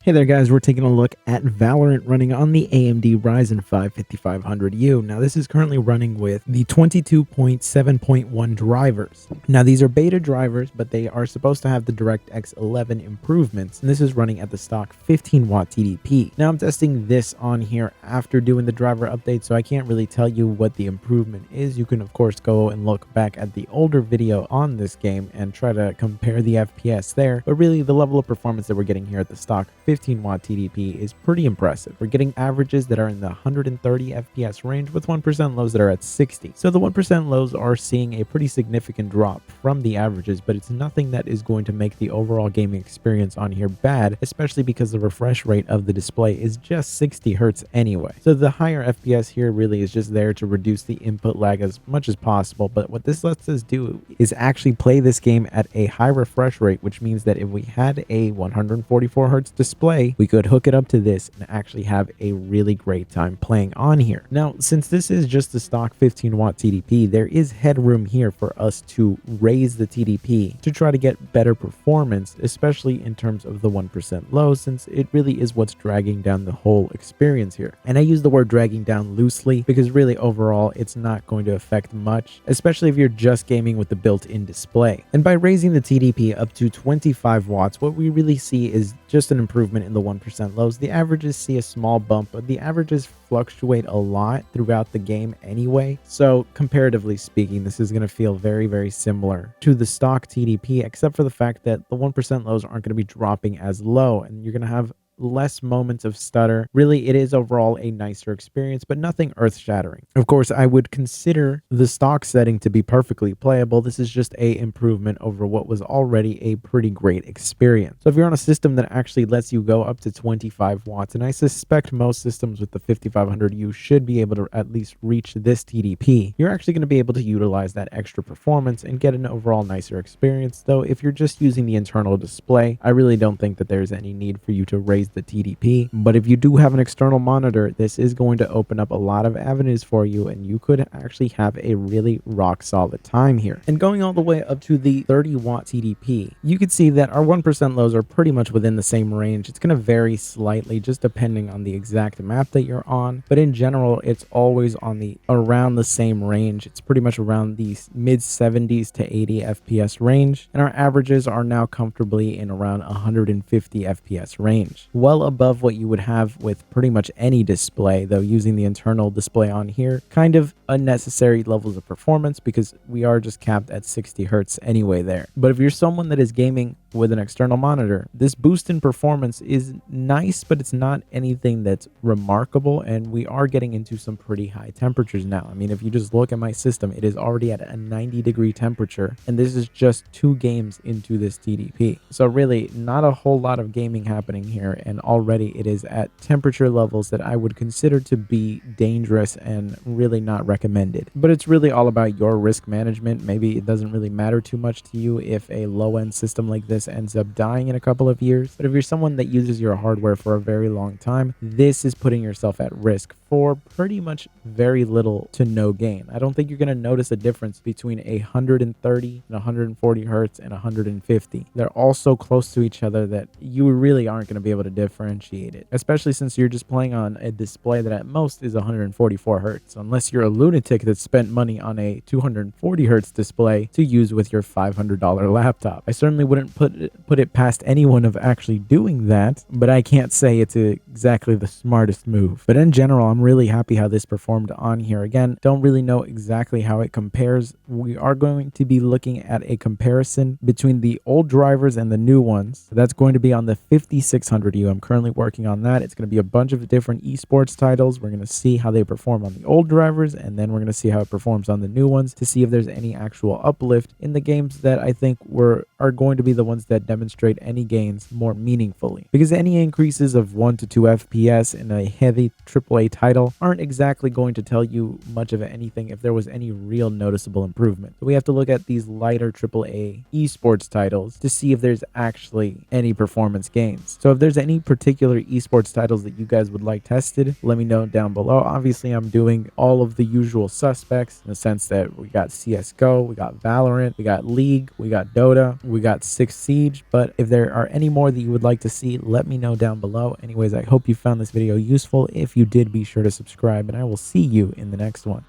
Hey there guys, we're taking a look at Valorant running on the AMD Ryzen 5 5500U. Now this is currently running with the 22.7.1 drivers. Now these are beta drivers, but they are supposed to have the DirectX 11 improvements, and this is running at the stock 15 watt TDP. Now I'm testing this on here after doing the driver update, so I can't really tell you what the improvement is. You can of course go and look back at the older video on this game and try to compare the FPS there, but really the level of performance that we're getting here at the stock 15 watt TDP is pretty impressive. We're getting averages that are in the 130 FPS range with 1% lows that are at 60. So the 1% lows are seeing a pretty significant drop from the averages, but it's nothing that is going to make the overall gaming experience on here bad, especially because the refresh rate of the display is just 60 Hz anyway. So the higher FPS here really is just there to reduce the input lag as much as possible, but what this lets us do is actually play this game at a high refresh rate, which means that if we had a 144 Hz display, we could hook it up to this and actually have a really great time playing on here. Now, since this is just the stock 15 watt TDP, there is headroom here for us to raise the TDP to try to get better performance, especially in terms of the 1% low, since it really is what's dragging down the whole experience here. And I use the word dragging down loosely because really overall it's not going to affect much, especially if you're just gaming with the built-in display. And by raising the TDP up to 25 watts, what we really see is just an improvement in the 1% lows. The averages see a small bump, but the averages fluctuate a lot throughout the game anyway. So comparatively speaking, this is going to feel very similar to the stock TDP, except for the fact that the 1% lows aren't going to be dropping as low, and you're going to have less moments of stutter. Really, it is overall a nicer experience, but nothing earth-shattering. Of course, I would consider the stock setting to be perfectly playable. This is just a improvement over what was already a pretty great experience. So if you're on a system that actually lets you go up to 25 watts, and I suspect most systems with the 5500U should be able to at least reach this TDP, you're actually going to be able to utilize that extra performance and get an overall nicer experience. Though if you're just using the internal display, I really don't think that there's any need for you to raise the TDP. But if you do have an external monitor, this is going to open up a lot of avenues for you, and you could actually have a really rock solid time here. And going all the way up to the 30 watt TDP, you can see that our 1% lows are pretty much within the same range. It's going to vary slightly just depending on the exact map that you're on, but in general it's always on the around the same range. It's pretty much around the mid 70s to 80 FPS range, and our averages are now comfortably in around 150 FPS range, well above what you would have with pretty much any display, though using the internal display on here kind of unnecessary levels of performance because we are just capped at 60 Hz anyway there. But if you're someone that is gaming with an external monitor, this boost in performance is nice, but it's not anything that's remarkable, and we are getting into some pretty high temperatures now. I mean, if you just look at my system, it is already at a 90-degree temperature, and this is just 2 games into this TDP. So really not a whole lot of gaming happening here, and already it is at temperature levels that I would consider to be dangerous and really not recommended. But it's really all about your risk management. Maybe it doesn't really matter too much to you if a low-end system like this ends up dying in a couple of years, but if you're someone that uses your hardware for a very long time, this is putting yourself at risk for pretty much very little to no gain. I don't think you're going to notice a difference between 130 and 140 Hz and 150. They're all so close to each other that you really aren't going to be able to differentiate it, especially since you're just playing on a display that at most is 144 Hz, unless you're a lunatic that spent money on a 240 Hz display to use with your $500 laptop. I certainly wouldn't put it past anyone of actually doing that, but I can't say it's exactly the smartest move. But in general, I'm really happy how this performed on here. Again, don't really know exactly how it compares. We are going to be looking at a comparison between the old drivers and the new ones. So that's going to be on the 5600U. I'm currently working on that. It's going to be a bunch of different esports titles. We're going to see how they perform on the old drivers, and then we're going to see how it performs on the new ones to see if there's any actual uplift in the games that I think are going to be the ones that demonstrate any gains more meaningfully. Because any increases of 1 to 2 FPS in a heavy AAA title aren't exactly going to tell you much of anything if there was any real noticeable improvement. So we have to look at these lighter AAA esports titles to see if there's actually any performance gains. So if there's any any particular esports titles that you guys would like tested, let me know down below. Obviously, I'm doing all of the usual suspects in the sense that we got CSGO, we got Valorant, we got League, we got Dota, we got Six Siege. But if there are any more that you would like to see, let me know down below. Anyways, I hope you found this video useful. If you did, be sure to subscribe, and I will see you in the next one.